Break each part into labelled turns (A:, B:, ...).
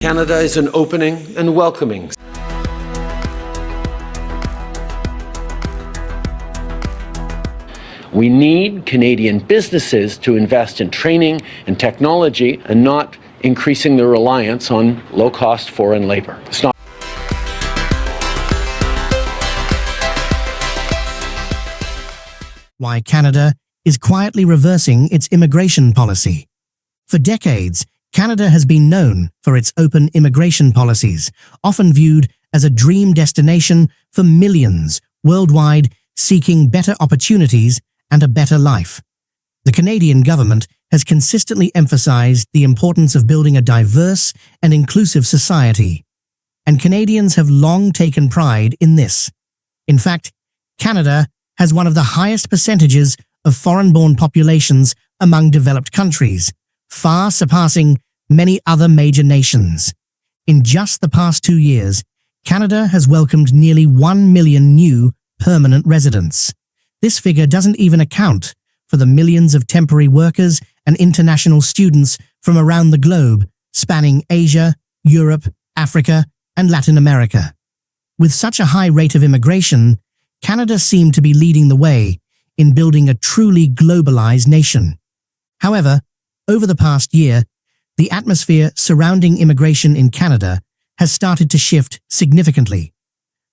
A: Canada is an opening and welcoming. We need Canadian businesses to invest in training and technology and not increasing their reliance on low-cost foreign labor. It's not
B: why Canada is quietly reversing its immigration policy. For decades, Canada has been known for its open immigration policies, often viewed as a dream destination for millions worldwide seeking better opportunities and a better life. The Canadian government has consistently emphasized the importance of building a diverse and inclusive society, and Canadians have long taken pride in this. In fact, Canada has one of the highest percentages of foreign-born populations among developed countries, far surpassing many other major nations. In just the past 2 years, Canada has welcomed nearly 1 million new permanent residents. This figure doesn't even account for the millions of temporary workers and international students from around the globe, spanning Asia, Europe, Africa, and Latin America. With such a high rate of immigration, Canada seemed to be leading the way in building a truly globalized nation. However, over the past year, the atmosphere surrounding immigration in Canada has started to shift significantly.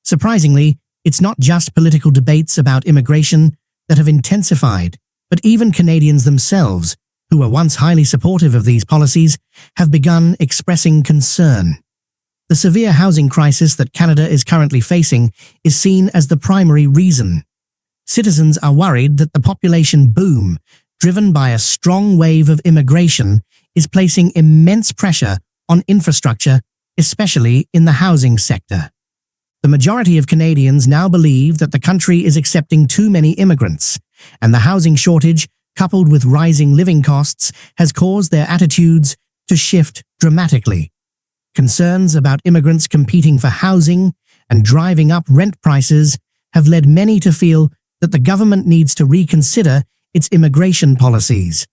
B: Surprisingly, it's not just political debates about immigration that have intensified, but even Canadians themselves, who were once highly supportive of these policies, have begun expressing concern. The severe housing crisis that Canada is currently facing is seen as the primary reason. Citizens are worried that the population boom, driven by a strong wave of immigration, is placing immense pressure on infrastructure, especially in the housing sector. The majority of Canadians now believe that the country is accepting too many immigrants, and the housing shortage, coupled with rising living costs, has caused their attitudes to shift dramatically. Concerns about immigrants competing for housing and driving up rent prices have led many to feel that the government needs to reconsider its immigration policies.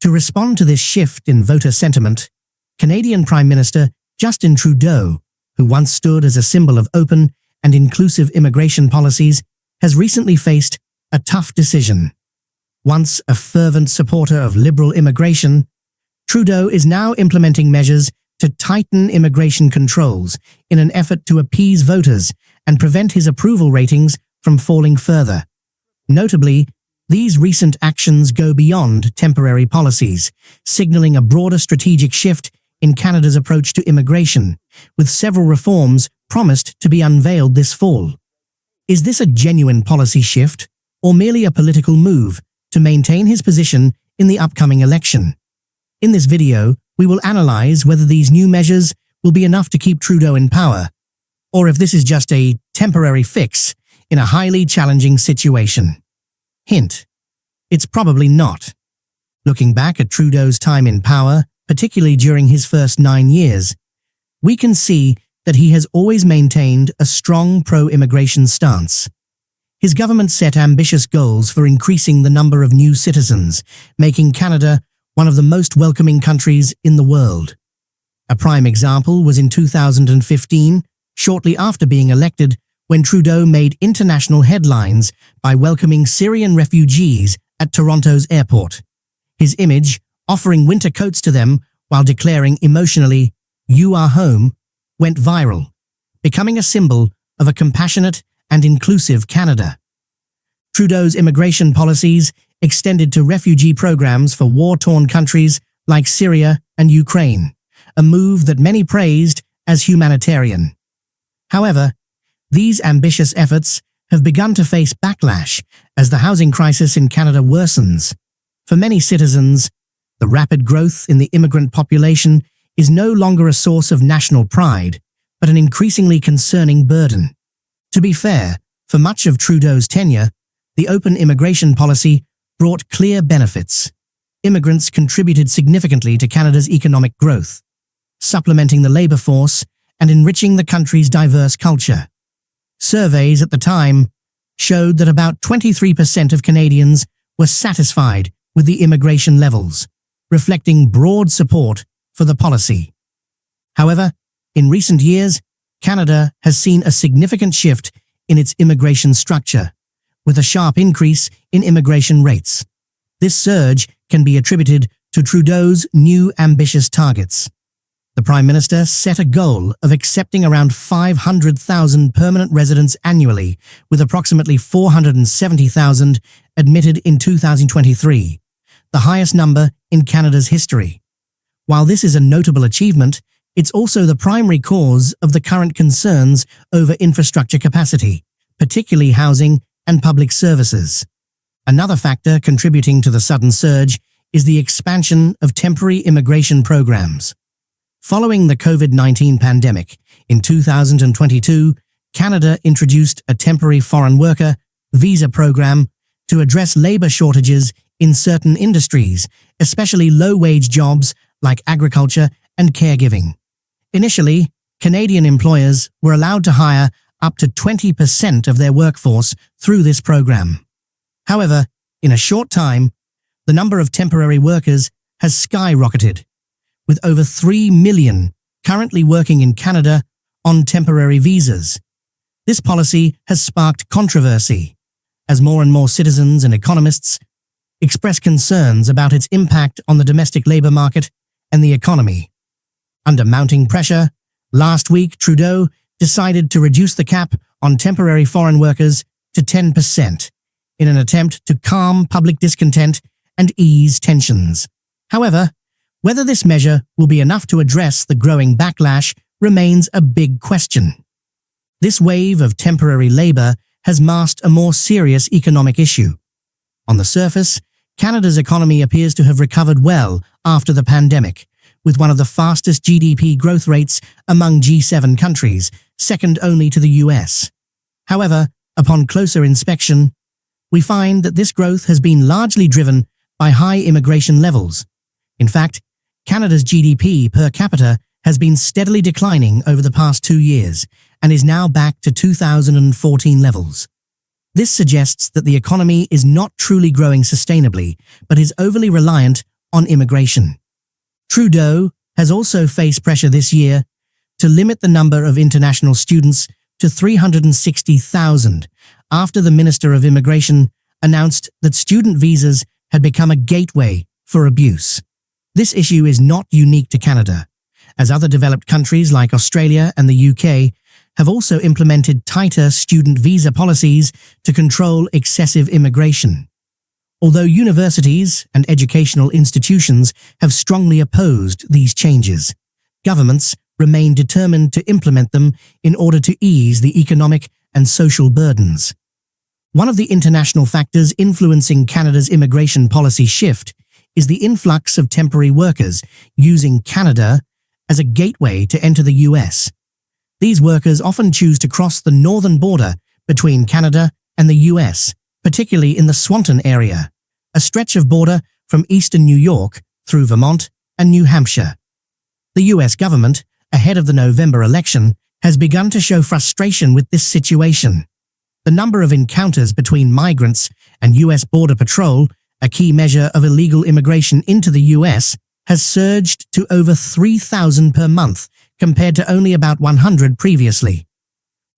B: To respond to this shift in voter sentiment, Canadian Prime Minister Justin Trudeau, who once stood as a symbol of open and inclusive immigration policies, has recently faced a tough decision. Once a fervent supporter of liberal immigration, Trudeau is now implementing measures to tighten immigration controls in an effort to appease voters and prevent his approval ratings from falling further. Notably, these recent actions go beyond temporary policies, signaling a broader strategic shift in Canada's approach to immigration, with several reforms promised to be unveiled this fall. Is this a genuine policy shift, or merely a political move to maintain his position in the upcoming election? In this video, we will analyze whether these new measures will be enough to keep Trudeau in power, or if this is just a temporary fix in a highly challenging situation. Hint: it's probably not. Looking back at Trudeau's time in power, particularly during his first 9 years, we can see that he has always maintained a strong pro-immigration stance. His government set ambitious goals for increasing the number of new citizens, making Canada one of the most welcoming countries in the world. A prime example was in 2015, shortly after being elected, when Trudeau made international headlines by welcoming Syrian refugees at Toronto's airport. His image, offering winter coats to them while declaring emotionally, "You are home," went viral, becoming a symbol of a compassionate and inclusive Canada. Trudeau's immigration policies extended to refugee programs for war-torn countries like Syria and Ukraine, a move that many praised as humanitarian. However, these ambitious efforts have begun to face backlash as the housing crisis in Canada worsens. For many citizens, the rapid growth in the immigrant population is no longer a source of national pride, but an increasingly concerning burden. To be fair, for much of Trudeau's tenure, the open immigration policy brought clear benefits. Immigrants contributed significantly to Canada's economic growth, supplementing the labor force and enriching the country's diverse culture. Surveys at the time showed that about 23% of Canadians were satisfied with the immigration levels, reflecting broad support for the policy. However, in recent years, Canada has seen a significant shift in its immigration structure, with a sharp increase in immigration rates. This surge can be attributed to Trudeau's new ambitious targets. The Prime Minister set a goal of accepting around 500,000 permanent residents annually, with approximately 470,000 admitted in 2023, the highest number in Canada's history. While this is a notable achievement, it's also the primary cause of the current concerns over infrastructure capacity, particularly housing and public services. Another factor contributing to the sudden surge is the expansion of temporary immigration programs. Following the COVID-19 pandemic, in 2022, Canada introduced a temporary foreign worker visa program to address labor shortages in certain industries, especially low-wage jobs like agriculture and caregiving. Initially, Canadian employers were allowed to hire up to 20% of their workforce through this program. However, in a short time, the number of temporary workers has skyrocketed, with over 3 million currently working in Canada on temporary visas. This policy has sparked controversy, as more and more citizens and economists express concerns about its impact on the domestic labour market and the economy. Under mounting pressure, last week Trudeau decided to reduce the cap on temporary foreign workers to 10% in an attempt to calm public discontent and ease tensions. However, whether this measure will be enough to address the growing backlash remains a big question. This wave of temporary labour has masked a more serious economic issue. On the surface, Canada's economy appears to have recovered well after the pandemic, with one of the fastest GDP growth rates among G7 countries, second only to the US. However, upon closer inspection, we find that this growth has been largely driven by high immigration levels. In fact, Canada's GDP per capita has been steadily declining over the past 2 years and is now back to 2014 levels. This suggests that the economy is not truly growing sustainably, but is overly reliant on immigration. Trudeau has also faced pressure this year to limit the number of international students to 360,000 after the Minister of Immigration announced that student visas had become a gateway for abuse. This issue is not unique to Canada, as other developed countries like Australia and the UK have also implemented tighter student visa policies to control excessive immigration. Although universities and educational institutions have strongly opposed these changes, governments remain determined to implement them in order to ease the economic and social burdens. One of the international factors influencing Canada's immigration policy shift is the influx of temporary workers using Canada as a gateway to enter the US. These workers often choose to cross the northern border between Canada and the US, particularly in the Swanton area, a stretch of border from eastern New York through Vermont and New Hampshire. The US government, ahead of the November election, has begun to show frustration with this situation. The number of encounters between migrants and US Border Patrol, a key measure of illegal immigration into the US, has surged to over 3,000 per month, compared to only about 100 previously.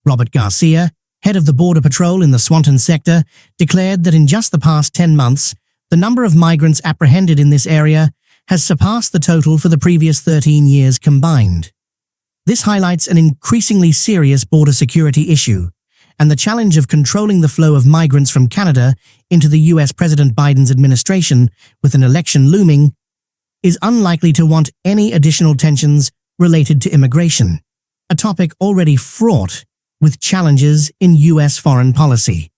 B: Robert Garcia, head of the Border Patrol in the Swanton sector, declared that in just the past 10 months, the number of migrants apprehended in this area has surpassed the total for the previous 13 years combined. This highlights an increasingly serious border security issue, and the challenge of controlling the flow of migrants from Canada into the US President Biden's administration, with an election looming, is unlikely to want any additional tensions related to immigration, a topic already fraught with challenges in US foreign policy.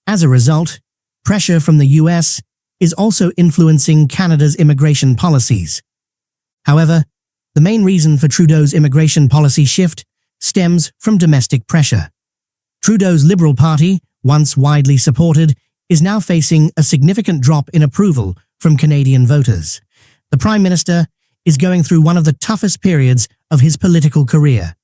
B: As a result, pressure from the US is also influencing Canada's immigration policies. However, the main reason for Trudeau's immigration policy shift stems from domestic pressure. Trudeau's Liberal Party, once widely supported, is now facing a significant drop in approval from Canadian voters. The Prime Minister is going through one of the toughest periods of his political career,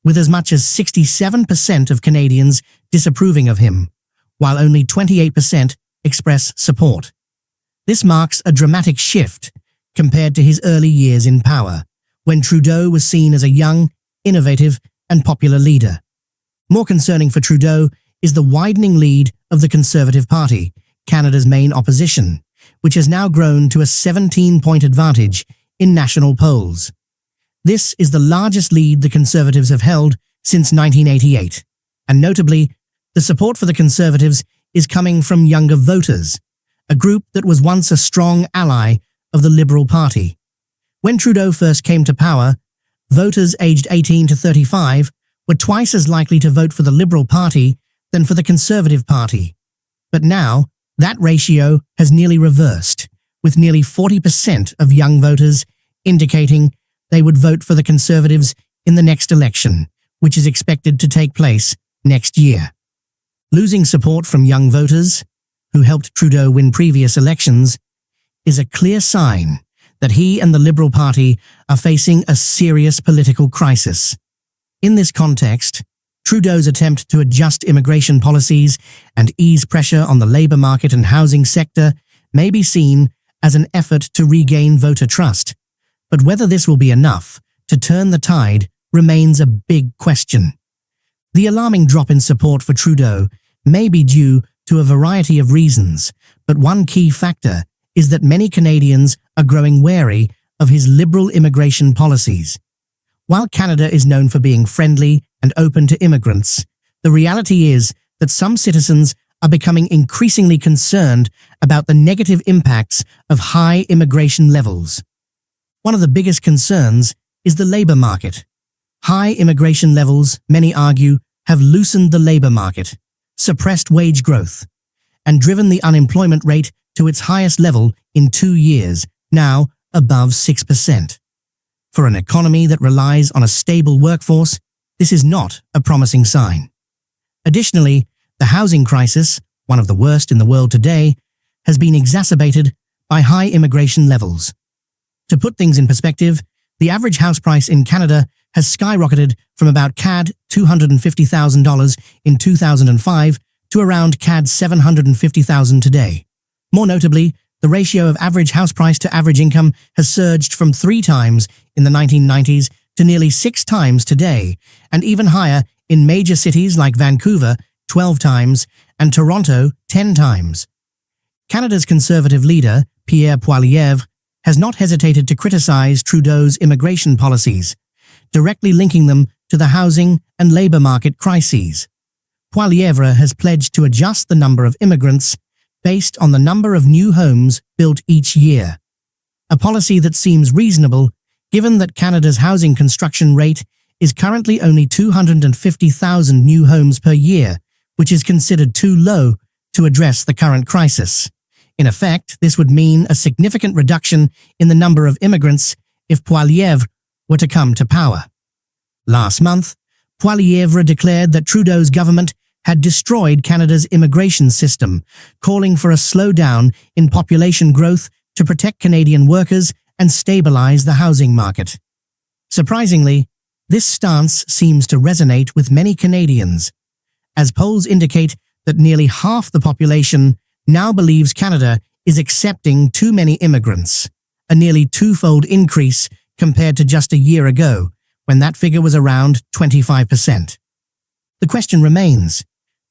B: with as much as 67% of Canadians disapproving of him, while only 28% express support. This marks a dramatic shift compared to his early years in power, when Trudeau was seen as a young, innovative, and popular leader. More concerning for Trudeau is the widening lead of the Conservative Party, Canada's main opposition, which has now grown to a 17-point advantage in national polls. This is the largest lead the Conservatives have held since 1988, and notably, the support for the Conservatives is coming from younger voters, a group that was once a strong ally of the Liberal Party. When Trudeau first came to power, voters aged 18 to 35 were twice as likely to vote for the Liberal Party than for the Conservative Party. But now, that ratio has nearly reversed, with nearly 40% of young voters indicating they would vote for the Conservatives in the next election, which is expected to take place next year. Losing support from young voters, who helped Trudeau win previous elections, is a clear sign that he and the Liberal Party are facing a serious political crisis. In this context, Trudeau's attempt to adjust immigration policies and ease pressure on the labour market and housing sector may be seen as an effort to regain voter trust, but whether this will be enough to turn the tide remains a big question. The alarming drop in support for Trudeau may be due to a variety of reasons, but one key factor is that many Canadians are growing wary of his liberal immigration policies. While Canada is known for being friendly and open to immigrants, the reality is that some citizens are becoming increasingly concerned about the negative impacts of high immigration levels. One of the biggest concerns is the labour market. High immigration levels, many argue, have loosened the labour market, suppressed wage growth, and driven the unemployment rate to its highest level in 2 years, now above 6%. For an economy that relies on a stable workforce, this is not a promising sign. Additionally, the housing crisis, one of the worst in the world today, has been exacerbated by high immigration levels. To put things in perspective, the average house price in Canada has skyrocketed from about CAD $250,000 in 2005 to around CAD $750,000 today. More notably, the ratio of average house price to average income has surged from 3 times in the 1990s to nearly 6 times today, and even higher in major cities like Vancouver, 12 times, and Toronto, 10 times. Canada's Conservative leader, Pierre Poilievre, has not hesitated to criticize Trudeau's immigration policies, directly linking them to the housing and labour market crises. Poilievre has pledged to adjust the number of immigrants based on the number of new homes built each year, a policy that seems reasonable given that Canada's housing construction rate is currently only 250,000 new homes per year, which is considered too low to address the current crisis. In effect, this would mean a significant reduction in the number of immigrants if Poilievre were to come to power. Last month, Poilievre declared that Trudeau's government had destroyed Canada's immigration system, calling for a slowdown in population growth to protect Canadian workers and stabilize the housing market. Surprisingly, this stance seems to resonate with many Canadians, as polls indicate that nearly half the population now believes Canada is accepting too many immigrants, a nearly 2-fold increase compared to just a year ago, when that figure was around 25%. The question remains,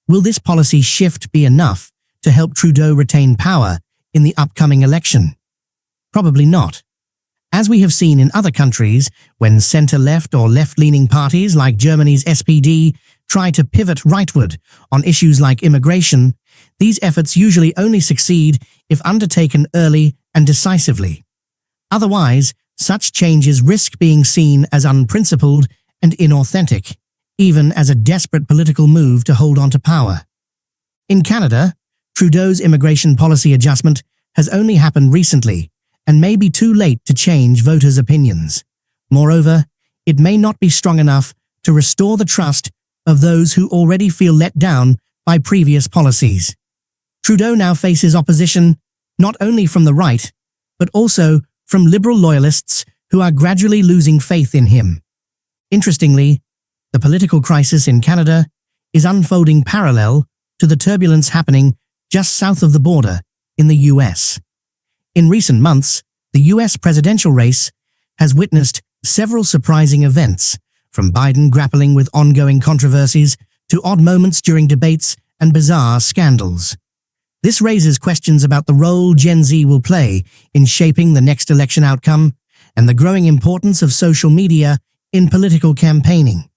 B: will this policy shift be enough to help Trudeau retain power in the upcoming election? Probably not. As we have seen in other countries, when centre-left or left-leaning parties like Germany's SPD try to pivot rightward on issues like immigration, these efforts usually only succeed if undertaken early and decisively. Otherwise, such changes risk being seen as unprincipled and inauthentic, even as a desperate political move to hold on to power. In Canada, Trudeau's immigration policy adjustment has only happened recently and may be too late to change voters' opinions. Moreover, it may not be strong enough to restore the trust of those who already feel let down by previous policies. Trudeau now faces opposition not only from the right, but also from Liberal loyalists who are gradually losing faith in him. Interestingly, the political crisis in Canada is unfolding parallel to the turbulence happening just south of the border in the US. In recent months, the US presidential race has witnessed several surprising events, from Biden grappling with ongoing controversies to odd moments during debates and bizarre scandals. This raises questions about the role Gen Z will play in shaping the next election outcome and the growing importance of social media in political campaigning.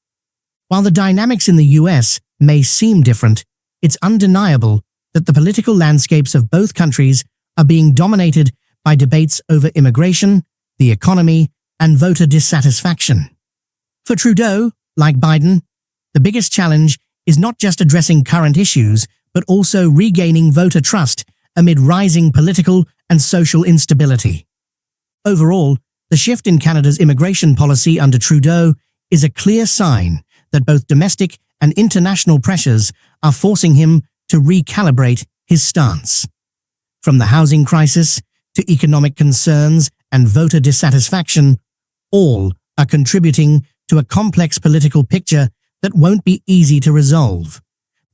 B: While the dynamics in the US may seem different, it's undeniable that the political landscapes of both countries are being dominated by debates over immigration, the economy, and voter dissatisfaction. For Trudeau, like Biden, the biggest challenge is not just addressing current issues, but also regaining voter trust amid rising political and social instability. Overall, the shift in Canada's immigration policy under Trudeau is a clear sign that both domestic and international pressures are forcing him to recalibrate his stance. From the housing crisis to economic concerns and voter dissatisfaction, all are contributing to a complex political picture that won't be easy to resolve.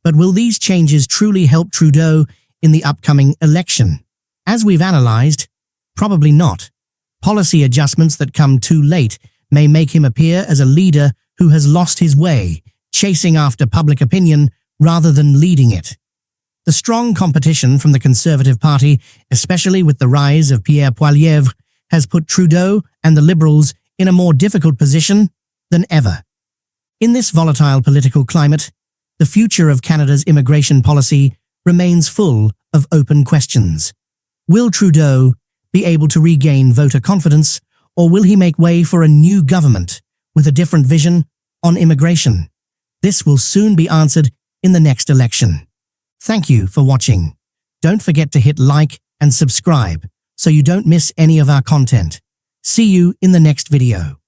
B: But will these changes truly help Trudeau in the upcoming election? As we've analysed, probably not. Policy adjustments that come too late may make him appear as a leader who has lost his way, chasing after public opinion rather than leading it. The strong competition from the Conservative Party, especially with the rise of Pierre Poilievre, has put Trudeau and the Liberals in a more difficult position than ever. In this volatile political climate, the future of Canada's immigration policy remains full of open questions. Will Trudeau be able to regain voter confidence, or will he make way for a new government with a different vision on immigration? This will soon be answered in the next election. Thank you for watching. Don't forget to hit like and subscribe so you don't miss any of our content. See you in the next video.